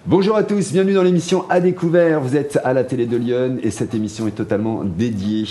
Bonjour à tous, bienvenue dans l'émission À Découvert. Vous êtes à la télé de Lyon et cette émission est totalement dédiée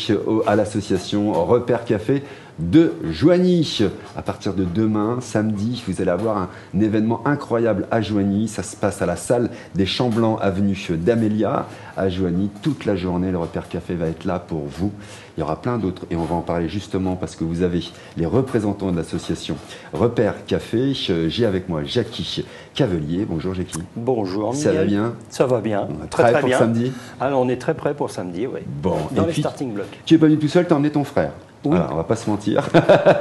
à l'association Repère Café de Joigny. À partir de demain, samedi, vous allez avoir un événement incroyable à Joigny. Ça se passe à la salle des Champs Blancs, avenue d'Amélia, à Joigny. Toute la journée, le Repère Café va être là pour vous. Il y aura plein d'autres et on va en parler justement parce que vous avez les représentants de l'association Repère Café. J'ai avec moi Jackie Cavelier. Bonjour Jackie. Bonjour Miguel. Ça va bien? Ça va bien. Très bien. Pour samedi? Alors on est très prêt pour samedi, oui. Bon. Dans les starting blocks. Tu n'es pas venu tout seul, tu as emmené ton frère. Oui. Alors, on va pas se mentir.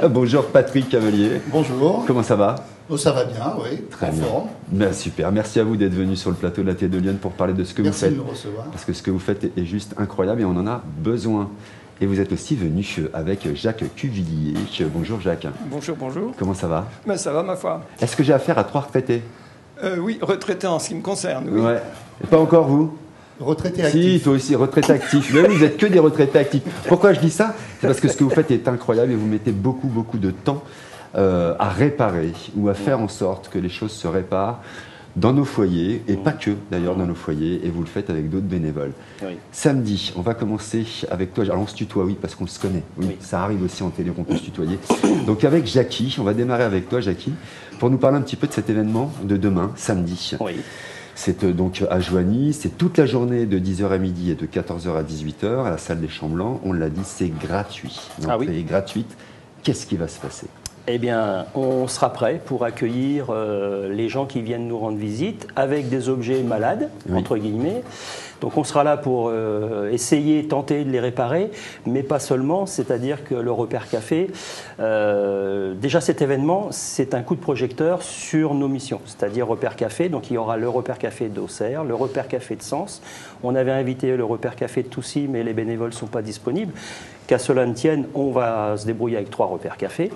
Bonjour Patrick Cavelier. Bonjour. Comment ça va? Oh, ça va bien, oui. Très bien. Forme. Ben, super. Merci à vous d'être venu sur le plateau de la télé de Lyon pour parler de ce que vous faites. Merci de me recevoir. Parce que ce que vous faites est juste incroyable et on en a besoin. Et vous êtes aussi venu avec Jacques Cuvillier. Bonjour Jacques. Bonjour, bonjour. Comment ça va? Ben, ça va ma foi. Est-ce que j'ai affaire à 3 retraités? Oui, retraité en ce qui me concerne, oui. Ouais. Et pas encore vous? Retraité Si, actif. toi aussi, retraité actif. Mais oui, vous n'êtes que des retraités actifs. Pourquoi je dis ça? C'est parce que ce que vous faites est incroyable et vous mettez beaucoup de temps à réparer ou à faire en sorte que les choses se réparent dans nos foyers, et pas que d'ailleurs dans nos foyers, et vous le faites avec d'autres bénévoles. Oui. Samedi, on va commencer avec toi. Alors on se tutoie, oui, parce qu'on se connaît. Oui, Oui. Ça arrive aussi en télé qu'on peut se tutoyer. Donc avec Jackie, on va démarrer avec toi, Jackie, pour nous parler un petit peu de cet événement de demain, samedi. Oui. C'est donc à Joigny, c'est toute la journée de 10h à midi et de 14h à 18h à la salle des Champs Blancs. On l'a dit, c'est gratuit. L'entrée est gratuite. Qu'est-ce qui va se passer? Eh bien, on sera prêt pour accueillir les gens qui viennent nous rendre visite avec des objets malades, Oui. entre guillemets. Donc on sera là pour essayer, tenter de les réparer, mais pas seulement, c'est-à-dire que le Repère Café, déjà cet événement, c'est un coup de projecteur sur nos missions, c'est-à-dire Repère Café, donc il y aura le Repère Café d'Auxerre, le Repère Café de Sens. On avait invité le Repère Café de Toussy, mais les bénévoles ne sont pas disponibles. Qu'à cela ne tienne, on va se débrouiller avec 3 repères café.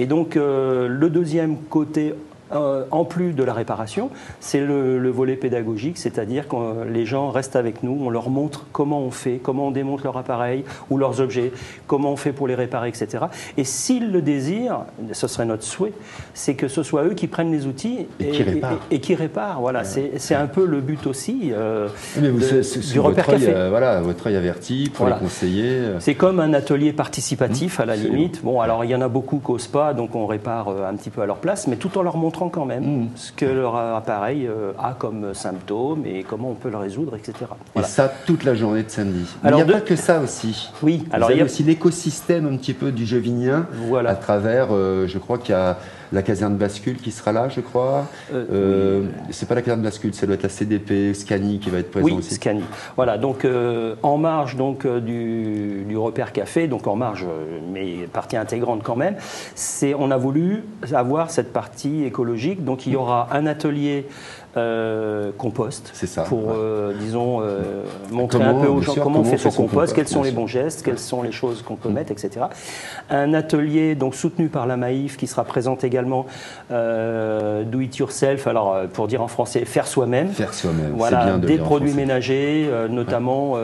Et donc, le deuxième côté, en plus de la réparation, c'est le volet pédagogique, c'est-à-dire que les gens restent avec nous, on leur montre comment on fait, comment on démonte leur appareil ou leurs objets, comment on fait pour les réparer, etc. Et s'ils le désirent, ce serait notre souhait, c'est que ce soit eux qui prennent les outils et qui réparent. Voilà, c'est un peu le but aussi Mais vous, du Repère Café. Voilà, votre œil averti pour les conseiller. C'est comme un atelier participatif à la limite. Bon, alors il y en a beaucoup qui n'osent pas, donc on répare un petit peu à leur place, mais tout en leur montrant quand même ce que leur appareil a comme symptômes et comment on peut le résoudre, etc. Voilà. Et ça toute la journée de samedi. Mais il n'y a pas que ça aussi. Oui, alors il y a aussi l'écosystème un petit peu du Jovinien à travers, je crois qu'il y a la caserne bascule qui sera là, je crois. C'est pas la caserne bascule, ça doit être la CDP, Scani qui va être présent aussi. Oui, Scani. Voilà, donc en marge donc, du Repère Café, donc en marge, mais partie intégrante quand même, on a voulu avoir cette partie écologique. Donc il y aura un atelier compost pour, disons, montrer un peu aux gens comment on fait son compost, quels sont les bons gestes, quelles sont les choses qu'on peut mettre, etc. Un atelier donc soutenu par la Maïf qui sera présente également, do it yourself, alors pour dire en français, faire soi-même. Faire soi-même, voilà, c'est bien de des dire produits ménagers, notamment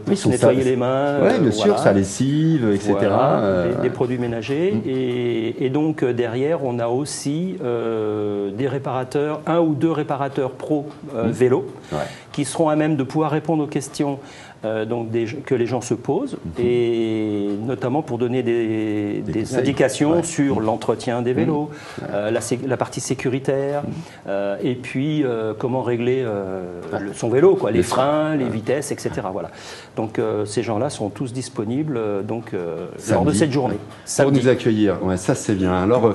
pour se sont nettoyer les mains. Oui, bien sûr, sa lessive, etc. Voilà, des produits ménagers. Et donc derrière, on a aussi des réparateurs, 1 ou 2 réparateurs pro vélo, qui seront à même de pouvoir répondre aux questions que les gens se posent, et notamment pour donner des indications sur l'entretien des vélos, la partie sécuritaire, et puis comment régler son vélo, quoi, les freins, les vitesses, etc. Voilà. Donc ces gens-là sont tous disponibles lors de cette journée. Pour nous accueillir, ça c'est bien. Alors,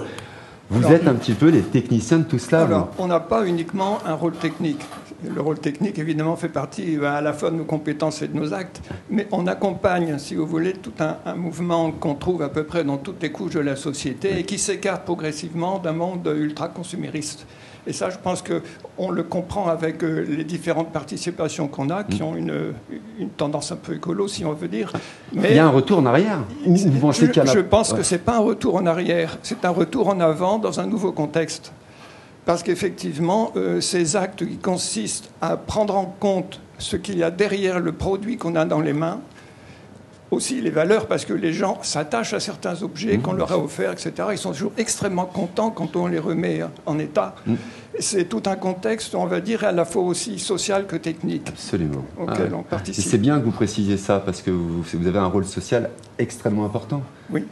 vous êtes un petit peu les techniciens de tout cela. Alors, on n'a pas uniquement un rôle technique. Le rôle technique, évidemment, fait partie à la fois de nos compétences et de nos actes, mais on accompagne, si vous voulez, tout un mouvement qu'on trouve à peu près dans toutes les couches de la société et qui s'écarte progressivement d'un monde ultra-consumériste. Et ça, je pense qu'on le comprend avec les différentes participations qu'on a, qui ont une tendance un peu écolo, si on veut dire. Mais il y a un retour en arrière. Vous pensez qu'il y a je pense que ce n'est pas un retour en arrière, c'est un retour en avant dans un nouveau contexte. Parce qu'effectivement, ces actes qui consistent à prendre en compte ce qu'il y a derrière le produit qu'on a dans les mains, aussi les valeurs, parce que les gens s'attachent à certains objets qu'on leur a offerts, etc. Ils sont toujours extrêmement contents quand on les remet en état. C'est tout un contexte, on va dire, à la fois aussi social que technique. Absolument. Auquel on participe. Et c'est bien que vous précisiez ça, parce que vous avez un rôle social extrêmement important. Oui.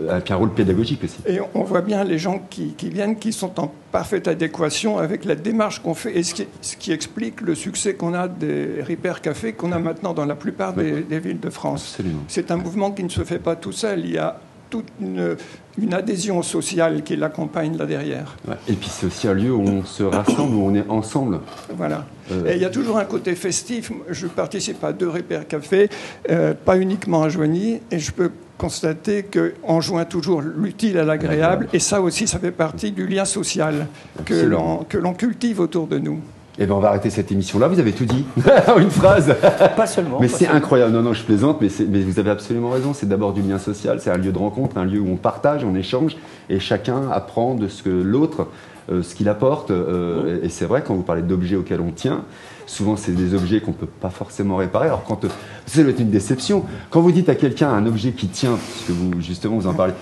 Avec un rôle pédagogique aussi. Et on voit bien les gens qui viennent, qui sont en parfaite adéquation avec la démarche qu'on fait, et ce qui explique le succès qu'on a des Repair Café, qu'on a maintenant dans la plupart des villes de France. Absolument. C'est un mouvement qui ne se fait pas tout seul. Il y a toute une adhésion sociale qui l'accompagne là derrière. Ouais. Et puis c'est aussi un lieu où on se rassemble, où on est ensemble. Voilà. Et il y a toujours un côté festif. Je participe à 2 Repair Café, pas uniquement à Joigny, et je peux constater qu'on joint toujours l'utile à l'agréable, et ça aussi, ça fait partie du lien social que l'on cultive autour de nous. Eh bien, on va arrêter cette émission-là. Vous avez tout dit en une phrase. Pas seulement. Mais c'est incroyable. Non, je plaisante, mais vous avez absolument raison. C'est d'abord du lien social. C'est un lieu de rencontre, un lieu où on partage, on échange, et chacun apprend de ce que l'autre, ce qu'il apporte. Et c'est vrai, quand vous parlez d'objets auxquels on tient, souvent c'est des objets qu'on ne peut pas forcément réparer. Alors, ça doit être une déception. Quand vous dites à quelqu'un un objet qui tient, puisque vous, justement, vous en parlez,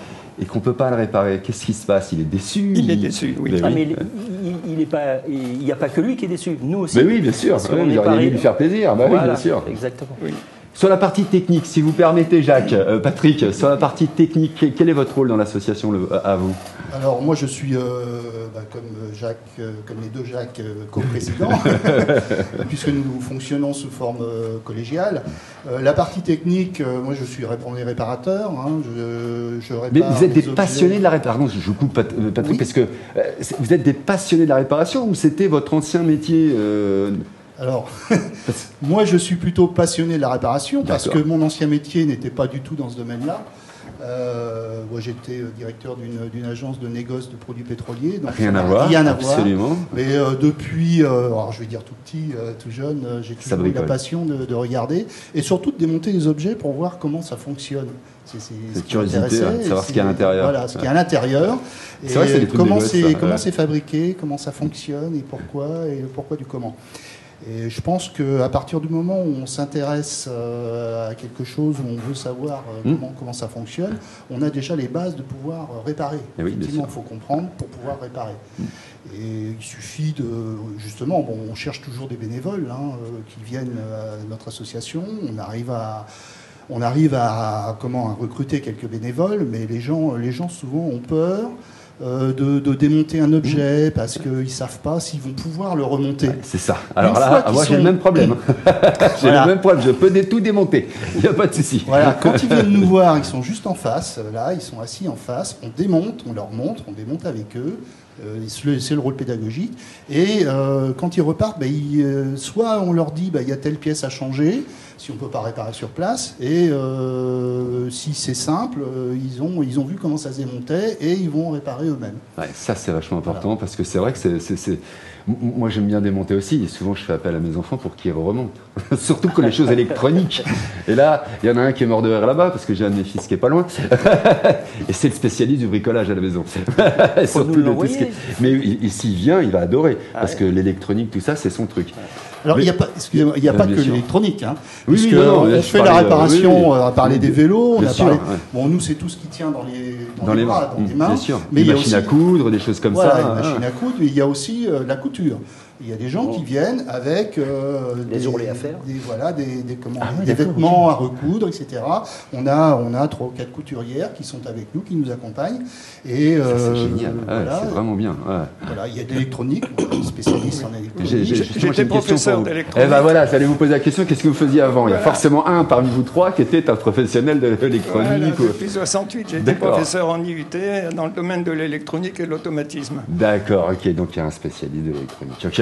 et qu'on ne peut pas le réparer, qu'est-ce qui se passe? Il est déçu. Il est déçu, oui. Mais il n'y a pas que lui qui est déçu. Nous aussi. Mais oui, bien sûr. Vous auriez aimé lui faire plaisir. Bah, voilà, oui, bien sûr. Exactement. Oui. Sur la partie technique, si vous permettez, Jacques, Patrick, sur la partie technique, quel est votre rôle dans l'association à vous? Alors moi je suis comme Jacques, comme les 2 Jacques co-présidents, puisque nous fonctionnons sous forme collégiale. La partie technique, moi on est réparateur. Je répare. Mais vous êtes des objets. passionnés de la réparation. Pardon, je coupe Patrick, Oui. parce que vous êtes des passionnés de la réparation ou c'était votre ancien métier Alors, moi je suis plutôt passionné de la réparation parce que D'accord. mon ancien métier n'était pas du tout dans ce domaine-là. Moi j'étais directeur d'une agence de négoce de produits pétroliers. Donc Rien à voir, Rien à voir. absolument. Mais depuis, alors je vais dire tout petit, tout jeune, j'ai Ça toujours eu la bricole. passion de regarder et surtout de démonter les objets pour voir comment ça fonctionne. C'est ce Cette qui curiosité, m'intéressait, savoir et ce qu'il y a à l'intérieur. Voilà, ce qu'il y a à l'intérieur. C'est vrai que c'est des trucs de comment gosse, ça, comment ouais. c'est fabriqué, comment ça fonctionne et le pourquoi du comment. Et je pense qu'à partir du moment où on s'intéresse à quelque chose, où on veut savoir comment ça fonctionne, on a déjà les bases de pouvoir réparer. Et oui, bien Effectivement, sûr. il faut comprendre pour pouvoir réparer. Et il suffit de... Justement, on cherche toujours des bénévoles qui viennent à notre association. On arrive à recruter quelques bénévoles, mais les gens souvent ont peur de démonter un objet parce qu'ils ne savent pas s'ils vont pouvoir le remonter. Ouais, c'est ça. Alors Une fois là, qu'ils moi j'ai le sont- même problème. J'ai Voilà. le même problème. Je peux tout démonter. Il n'y a pas de souci. Voilà, quand ils viennent nous voir, ils sont juste en face, là, ils sont assis en face, on démonte, on leur montre, on démonte avec eux, c'est le rôle pédagogique, et quand ils repartent, soit on leur dit il y a telle pièce à changer, si on ne peut pas réparer sur place, et si c'est simple, ils ont vu comment ça se démontait, et ils vont réparer eux-mêmes. Ouais, ça c'est vachement important parce que c'est vrai que moi j'aime bien démonter aussi et souvent je fais appel à mes enfants pour qu'ils remontent. Surtout que les choses électroniques. Et là, il y en a un qui est mort de rire là-bas parce que j'ai un de mes fils qui est pas loin. Et c'est le spécialiste du bricolage à la maison. Surtout nous de tout ce qui est... Mais s'il vient, il va adorer parce que l'électronique, tout ça, c'est son truc. Alors, Mais- il n'y a pas, excusez-moi, il y a pas Bien que sûr. l'électronique. Oui, puisque non, on je fait la parlais de- réparation, oui, oui. on a parlé Oui, des vélos, on bien a sûr, parlé... ouais. Bon, nous, c'est tout ce qui tient dans les bras, dans les mains. Bien sûr. Mais Des il y a machines aussi, à coudre, des choses comme voilà, ça. une machine à coudre, mais il y a aussi la couture. Il y a des gens qui viennent avec Des ourlets à faire. des vêtements à recoudre, etc. On a 3 ou 4 couturières qui sont avec nous, qui nous accompagnent. Et, Ça, c'est génial. Ouais, voilà, c'est vraiment bien. Ouais. voilà, il y a de l'électronique, on est spécialiste en électronique. Justement, J'étais j'ai une question professeur pour vous. d'électronique. Eh ben voilà, j'allais vous poser la question, qu'est-ce que vous faisiez avant? Il y a Voilà. forcément un parmi vous 3 qui était un professionnel de l'électronique. Voilà, ou- depuis 68, j'ai été D'accord. professeur en IUT dans le domaine de l'électronique et de l'automatisme. D'accord, ok, donc il y a un spécialiste de l'électronique. Ok,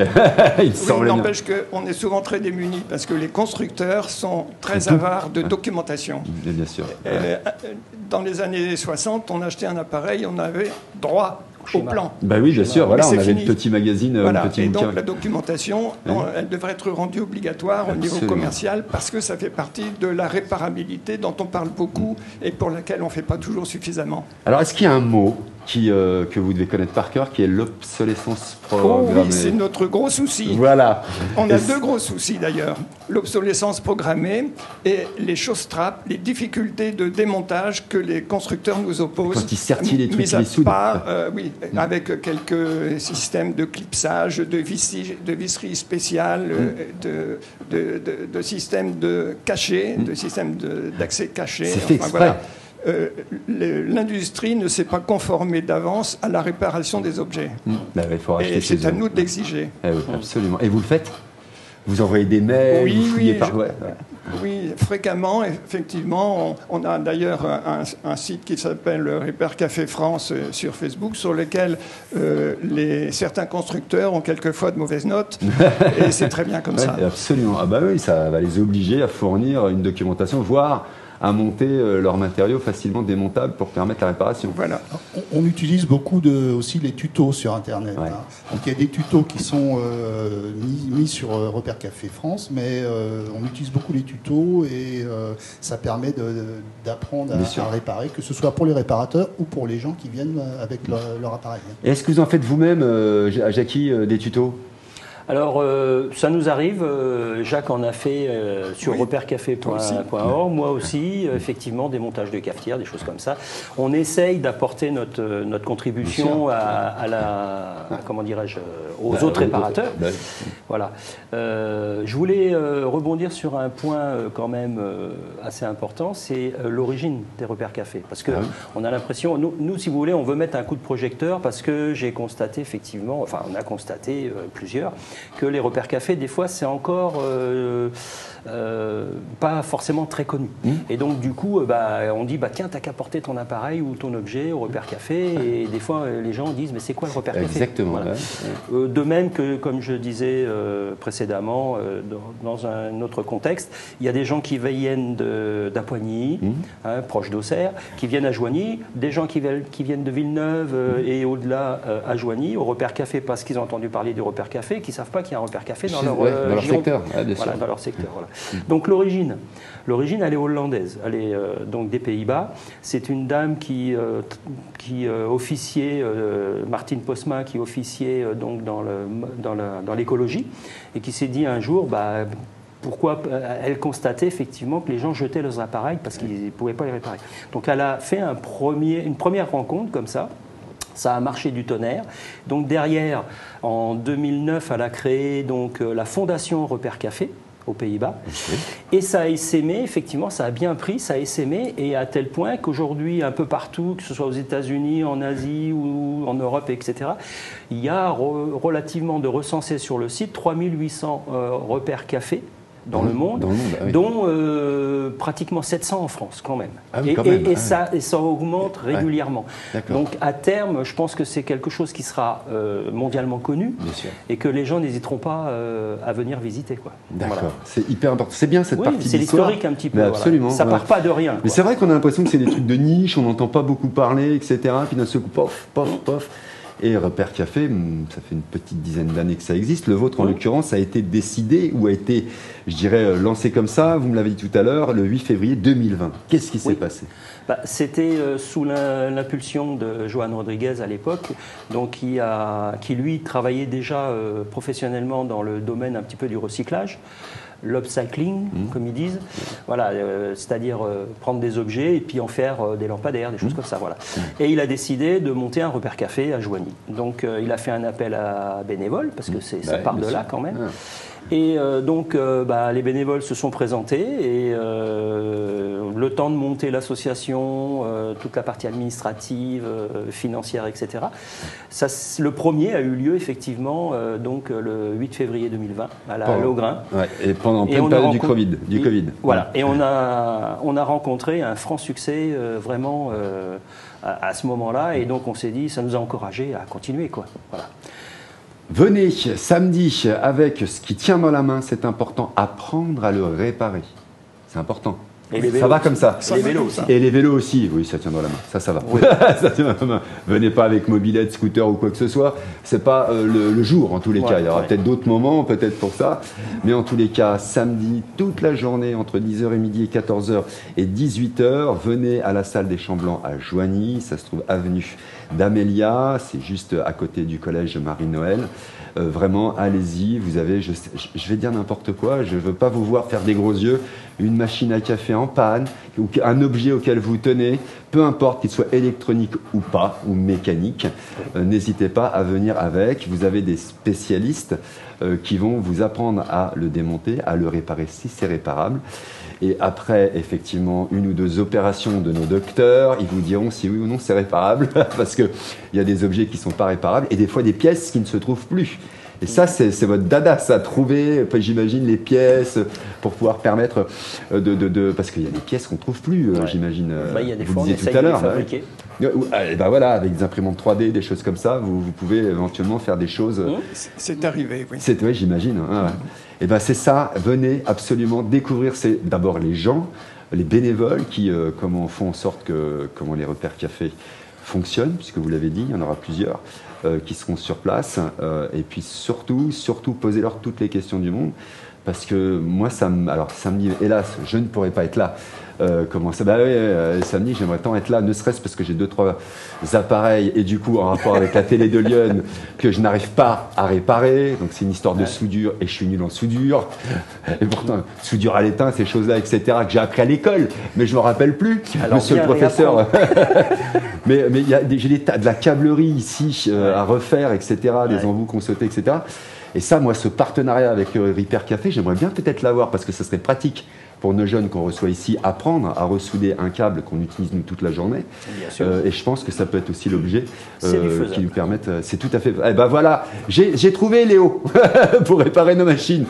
il Oui, semble bien. n'empêche qu'on est souvent très démunis parce que les constructeurs sont très C'est tout. avares de documentation. Bien sûr. Dans les années 60, on achetait un appareil, on avait droit au plan. Bah oui, bien sûr, voilà, on avait fini. le petit magazine, Voilà. le petit Et bouquin. donc la documentation, elle devrait être rendue obligatoire au niveau commercial parce que ça fait partie de la réparabilité dont on parle beaucoup et pour laquelle on ne fait pas toujours suffisamment. Alors, est-ce qu'il y a un mot que vous devez connaître par cœur, qui est l'obsolescence programmée? Oh oui, c'est notre gros souci. Voilà. On a deux gros soucis d'ailleurs. L'obsolescence programmée et les choses-trappes, les difficultés de démontage que les constructeurs nous opposent. Quand ils sertillent les trucs, mis à ils les soudent. part, oui, avec quelques systèmes de clipsage, de visserie spéciale, de systèmes de cachés, de systèmes d'accès caché. C'est fait exprès. L'industrie ne s'est pas conformée d'avance à la réparation des objets. Bah, il faut racheter Et ces c'est à zones. nous de l'exiger. Eh oui, absolument. Et vous le faites? Vous envoyez des mails, Oui, vous fouillez oui, par... Ouais. Oui, fréquemment, effectivement. On a d'ailleurs un site qui s'appelle Repair Café France sur Facebook, sur lequel certains constructeurs ont quelquefois de mauvaises notes. Et c'est très bien comme ça. Absolument. Ah bah oui, ça va les obliger à fournir une documentation, voire à monter leurs matériaux facilement démontables pour permettre la réparation. Voilà. On utilise beaucoup aussi les tutos sur Internet. Ouais. Hein. Donc il y a des tutos qui sont mis sur Repair Café France, mais on utilise beaucoup les tutos et ça permet d'apprendre à réparer, que ce soit pour les réparateurs ou pour les gens qui viennent avec leur appareil. Est-ce que vous en faites vous-même, Jackie, des tutos? Alors, ça nous arrive. Jacques en a fait sur repaircafé.org. Moi aussi, effectivement, des montages de cafetières, des choses comme ça. On essaye d'apporter notre contribution comment dirais-je, aux autres réparateurs. Voilà. Je voulais rebondir sur un point quand même assez important, c'est l'origine des Repair Café. Parce que on a l'impression, nous, si vous voulez, on veut mettre un coup de projecteur parce que j'ai constaté effectivement, enfin, on a constaté plusieurs, que les Repair Café, des fois, c'est encore pas forcément très connu. Et donc, du coup, on dit, tiens, t'as qu'à porter ton appareil ou ton objet au Repair Café. Et des fois, les gens disent, mais c'est quoi le Repair Café? Exactement. Voilà. De même que, comme je disais précédemment, dans un autre contexte, il y a des gens qui viennent d'Apoigny, proche d'Auxerre, qui viennent à Joigny, des gens qui viennent de Villeneuve et au-delà à Joigny, au Repair Café, parce qu'ils ont entendu parler du Repair Café, qui ne savent pas qu'il y a un Repair Café dans leur secteur. Voilà, dans leur secteur. Voilà. Donc l'origine, elle est hollandaise, elle est donc des Pays-Bas. C'est une dame qui officiait, Martine Posma, qui officiait donc dans l'écologie et qui s'est dit un jour, pourquoi elle constatait effectivement que les gens jetaient leurs appareils parce qu'ils ne pouvaient pas les réparer. Donc elle a fait une première rencontre comme ça. Ça a marché du tonnerre. Donc derrière, en 2009, elle a créé donc la fondation Repair Café aux Pays-Bas. Et ça a essaimé, effectivement, ça a bien pris, ça a essaimé, et à tel point qu'aujourd'hui, un peu partout, que ce soit aux États-Unis, en Asie ou en Europe, etc., il y a relativement de recensés sur le site 3800 Repair Café dans le monde, dont pratiquement 700 en France quand même. Ça augmente régulièrement. Donc à terme, je pense que c'est quelque chose qui sera mondialement connu et que les gens n'hésiteront pas à venir visiter. D'accord, c'est hyper important. C'est bien cette partie c'est l'historique un petit peu. Absolument. Ça part pas de rien. Mais c'est vrai qu'on a l'impression que c'est des trucs de niche, on n'entend pas beaucoup parler, etc. Puis d'un seul coup, pof, pof, pof. Et Repair Café, ça fait une petite dizaine d'années que ça existe. Le vôtre, en l'occurrence, a été décidé ou a été, je dirais, lancé comme ça, vous me l'avez dit tout à l'heure, le 8 février 2020. Qu'est-ce qui s'est passé? C'était sous l'impulsion de Johan Rodriguez à l'époque, donc qui lui travaillait déjà professionnellement dans le domaine un petit peu du recyclage. L'upcycling, comme ils disent, voilà, c'est-à-dire prendre des objets et puis en faire des lampadaires, des choses comme ça, voilà. Et il a décidé de monter un Repair Café à Joigny. Donc il a fait un appel à bénévoles, parce que ça part de là quand même. Et donc les bénévoles se sont présentés et le temps de monter l'association, toute la partie administrative, financière, etc. Le premier a eu lieu effectivement donc le 8 février 2020 à Laugrain. Et pendant pleine période du Covid. Voilà. Et on a rencontré un franc succès vraiment à ce moment-là. Et donc on s'est dit, ça nous a encouragés à continuer, quoi. Voilà. Venez samedi avec ce qui tient dans la main, c'est important, apprendre à le réparer. C'est important. Et les Ça vélos va comme ça. Les vélos aussi. Et les vélos aussi, oui, ça tient dans la main, ça va. Oui. Ça tient dans la main. Venez pas avec mobilette, scooter ou quoi que ce soit, c'est pas le jour en tous les cas. Il y aura peut-être d'autres moments, peut-être pour ça, mais en tous les cas, samedi, toute la journée, entre 10h et midi et 14h et 18h, venez à la salle des Champs Blancs à Joigny, ça se trouve avenue d'Amélia, c'est juste à côté du collège Marie-Noël. Vraiment, allez-y, vous avez, je vais dire n'importe quoi, je ne veux pas vous voir faire des gros yeux, une machine à café en panne, ou un objet auquel vous tenez, peu importe qu'il soit électronique ou pas, ou mécanique, n'hésitez pas à venir avec. Vous avez des spécialistes qui vont vous apprendre à le démonter, à le réparer si c'est réparable. Et après, effectivement, une ou deux opérations de nos docteurs, ils vous diront si oui ou non c'est réparable, parce qu'il y a des objets qui ne sont pas réparables, et des fois des pièces qui ne se trouvent plus. Et ça, c'est votre dada, ça, trouver, j'imagine, les pièces pour pouvoir permettre parce qu'il y a des pièces qu'on ne trouve plus, j'imagine. Il y a des vous fois, on disiez essaye tout à de les l'heure. fabriquer. Voilà, avec des imprimantes 3D, des choses comme ça, vous pouvez éventuellement faire des choses. C'est arrivé, oui. Oui, j'imagine. Et ben c'est ça, venez absolument découvrir d'abord les gens, les bénévoles qui font en sorte que comment les repères café fonctionnent, puisque vous l'avez dit, il y en aura plusieurs qui seront sur place. Et puis surtout, posez-leur toutes les questions du monde. Parce que moi, alors samedi, hélas, je ne pourrai pas être là. Comment ça ? Samedi, j'aimerais tant être là, ne serait-ce parce que j'ai 2-3 appareils et du coup en rapport avec la télé de Lyon que je n'arrive pas à réparer. Donc c'est une histoire de soudure et je suis nul en soudure. Et pourtant, soudure à l'étain, ces choses-là, etc., que j'ai appris à l'école, mais je ne me rappelle plus, alors, monsieur le professeur. mais j'ai de la câblerie ici à refaire, etc., des embouts qu'on sautait, etc. Et ça, moi, ce partenariat avec le Repair Café, j'aimerais bien peut-être l'avoir parce que ce serait pratique pour nos jeunes qu'on reçoit ici, apprendre à ressouder un câble qu'on utilise nous toute la journée. Bien sûr. Et je pense que ça peut être aussi l'objet qui nous permette. C'est tout à fait. Eh ben voilà, j'ai trouvé Léo pour réparer nos machines.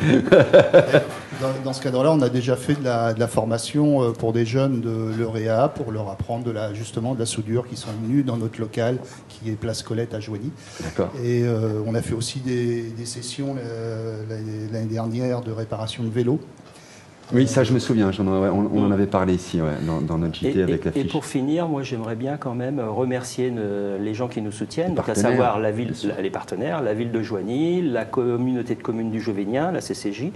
Dans ce cadre-là, on a déjà fait de la formation pour des jeunes de l'EUREA pour leur apprendre justement de la soudure qui sont venus dans notre local qui est Place Colette à Joigny. D'accord. Et on a fait aussi des sessions l'année dernière de réparation de vélos. Oui, ça je me souviens, on en avait parlé ici dans notre JT avec la fiche. Et pour finir, moi j'aimerais bien quand même remercier les gens qui nous soutiennent, donc à savoir les partenaires, la ville de Joigny, la communauté de communes du Jovénien, la CCJ,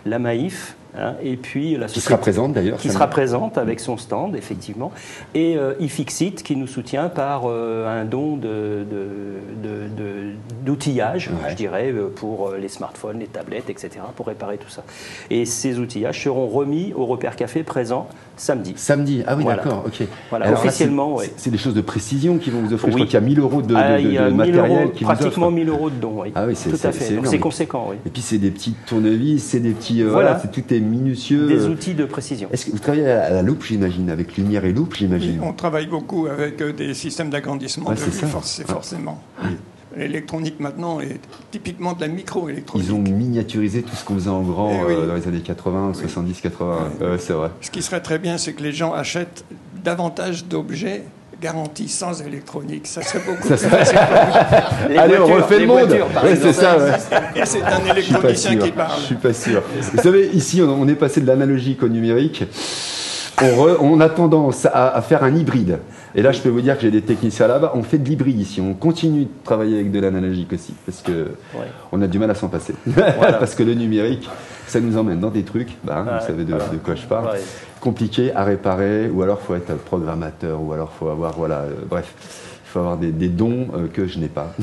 la Maïf, et puis la société qui sera présente d'ailleurs. Qui sera présente avec son stand, effectivement, et Ifixit qui nous soutient par un don d'outillage, je dirais, pour les smartphones, les tablettes, etc., pour réparer tout ça. Et ces outillages seront remis au Repère Café présent samedi. Samedi, ah oui, voilà. D'accord, ok. Voilà, alors officiellement, oui. C'est des choses de précision qui vont vous offrir. Oui. Je crois qu'il y a 1000 euros de matériel qui vous offrent. Pratiquement 1000 euros de dons, oui. Ah oui, c'est tout à fait. C'est conséquent, oui. Et puis c'est des petits tournevis, c'est des petits. Tout est minutieux. Des outils de précision. Est-ce que vous travaillez à la loupe, j'imagine, avec lumière et loupe, j'imagine? Oui, on travaille beaucoup avec des systèmes d'agrandissement de vue, forcément. Oui. L'électronique maintenant est typiquement de la microélectronique. Ils ont miniaturisé tout ce qu'on faisait en grand dans les années 80, 70, 80. C'est vrai. Ce qui serait très bien, c'est que les gens achètent davantage d'objets garantis sans électronique. Ça serait beaucoup plus facile. Allez, on refait le monde. C'est ça. Et c'est un électronicien qui parle. Je suis pas sûr. Vous savez, ici, on est passé de l'analogique au numérique. On a tendance à faire un hybride. Et là, je peux vous dire que j'ai des techniciens là-bas. On fait de l'hybride ici. On continue de travailler avec de l'analogique aussi. Parce qu'on a du mal à s'en passer. Voilà. Parce que le numérique, ça nous emmène dans des trucs, vous savez de quoi je parle, compliqués à réparer. Ou alors, il faut être programmateur. Ou alors, il faut avoir, bref. Il faut avoir des dons que je n'ai pas.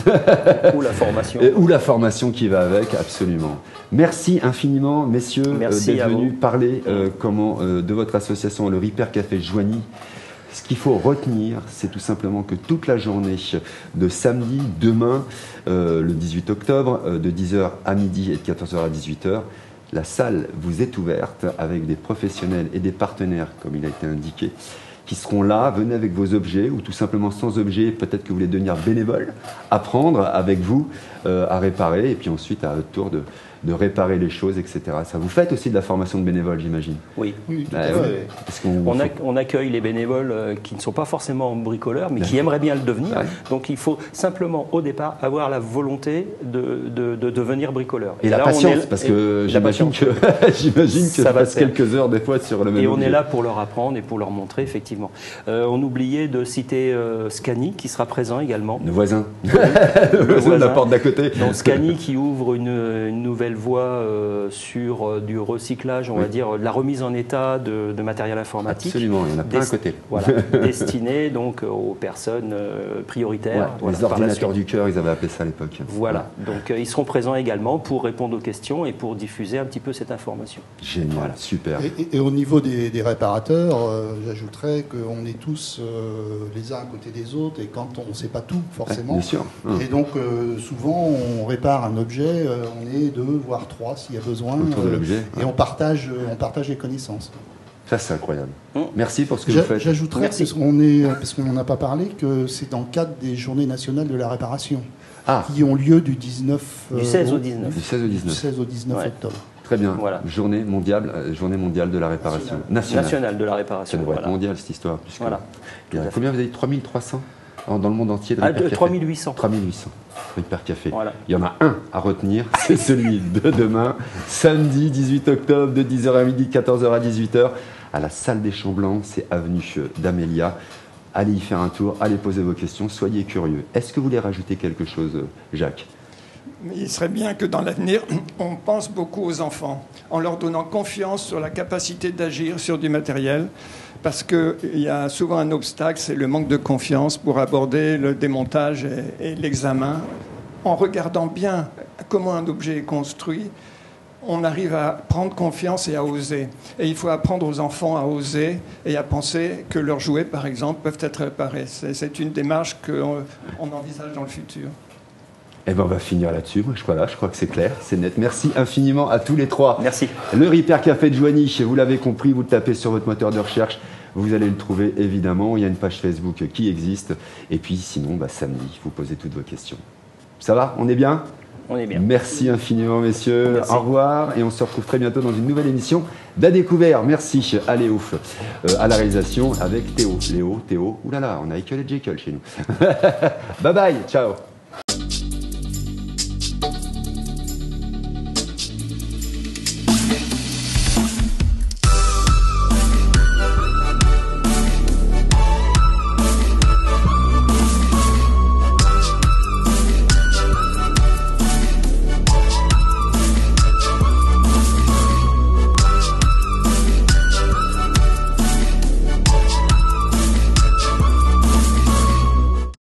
Ou la formation. Ou la formation qui va avec, absolument. Merci infiniment, messieurs, d'être venus parler de votre association, le Repair Café Joigny. Ce qu'il faut retenir, c'est tout simplement que toute la journée de samedi, demain, le 18 octobre, de 10h à midi et de 14h à 18h, la salle vous est ouverte avec des professionnels et des partenaires, comme il a été indiqué, qui seront là. Venez avec vos objets ou tout simplement sans objets, peut-être que vous voulez devenir bénévole, apprendre avec vous à réparer et puis ensuite à votre tour de réparer les choses, etc. Ça vous faites aussi de la formation de bénévoles, j'imagine? Oui. Oui, tout Ah à oui. fait. Parce qu'on On accueille les bénévoles qui ne sont pas forcément bricoleurs, mais qui aimeraient bien le devenir. Ouais. Donc il faut simplement, au départ, avoir la volonté de devenir bricoleur. Et la là, patience, parce que la j'imagine patience. que, j'imagine que Ça ça va passe se faire. quelques heures des fois sur le même Et on objet. est là pour leur apprendre et pour leur montrer, effectivement. On oubliait de citer Scani, qui sera présent également. Le voisin. Le voisin de la porte d'à côté. Donc Scani qui ouvre une nouvelle voie sur du recyclage, on va dire, de la remise en état de matériel informatique. Absolument, il y en a plein à côté. Voilà, destiné donc aux personnes prioritaires. Ouais, Voilà, les par la ordinateurs suite. du cœur, ils avaient appelé ça à l'époque. Voilà, donc ils seront présents également pour répondre aux questions et pour diffuser un petit peu cette information. Génial, Voilà. super. Et au niveau des réparateurs, j'ajouterais qu'on est tous les uns à côté des autres et quand on ne sait pas tout forcément. Bien sûr. Et donc souvent on répare un objet, on est deux voire trois s'il y a besoin. Autour de l'objet. Et on partage les connaissances. Ça, c'est incroyable. Merci pour ce que vous faites. J'ajouterais, Merci. parce qu'on n'en a pas parlé, que c'est dans le cadre des Journées nationales de la réparation, Ah, qui ont lieu du 19 Du 16 au 19. du 16 au du 19. 16 au 19 Ouais. octobre. Très bien. Voilà. Journée mondiale de la réparation. Nationale de la Ça réparation. devrait être Voilà. mondial, cette histoire. puisque Voilà. il y a Tout à fait. combien vous avez dit 3300 dans le monde entier de Ah, Repair Café 3800. 3800 Repair Café. Voilà. Il y en a un à retenir, c'est celui de demain, samedi 18 octobre, de 10h à midi, 14h à 18h, à la salle des Champs Blancs, c'est avenue d'Amélia. Allez y faire un tour, allez poser vos questions, soyez curieux. Est-ce que vous voulez rajouter quelque chose, Jacques? Mais il serait bien que dans l'avenir, on pense beaucoup aux enfants, en leur donnant confiance sur la capacité d'agir sur du matériel, parce qu'il y a souvent un obstacle, c'est le manque de confiance pour aborder le démontage et l'examen. En regardant bien comment un objet est construit, on arrive à prendre confiance et à oser. Et il faut apprendre aux enfants à oser et à penser que leurs jouets, par exemple, peuvent être réparés. C'est une démarche qu'on envisage dans le futur. Eh ben, on va finir là-dessus. Moi, je crois que c'est clair, c'est net. Merci infiniment à tous les trois. Merci. Le Repair Café de Joigny, vous l'avez compris, vous le tapez sur votre moteur de recherche, vous allez le trouver évidemment. Il y a une page Facebook qui existe. Et puis sinon, samedi, vous posez toutes vos questions. Ça va? On est bien? On est bien. Merci infiniment, messieurs. Merci. Au revoir. Et on se retrouve très bientôt dans une nouvelle émission d'A Découvert. Merci à Léo, à la réalisation avec Théo. Léo, Théo. Oulala, on a Ekel et Jekyll chez nous. Bye bye. Ciao.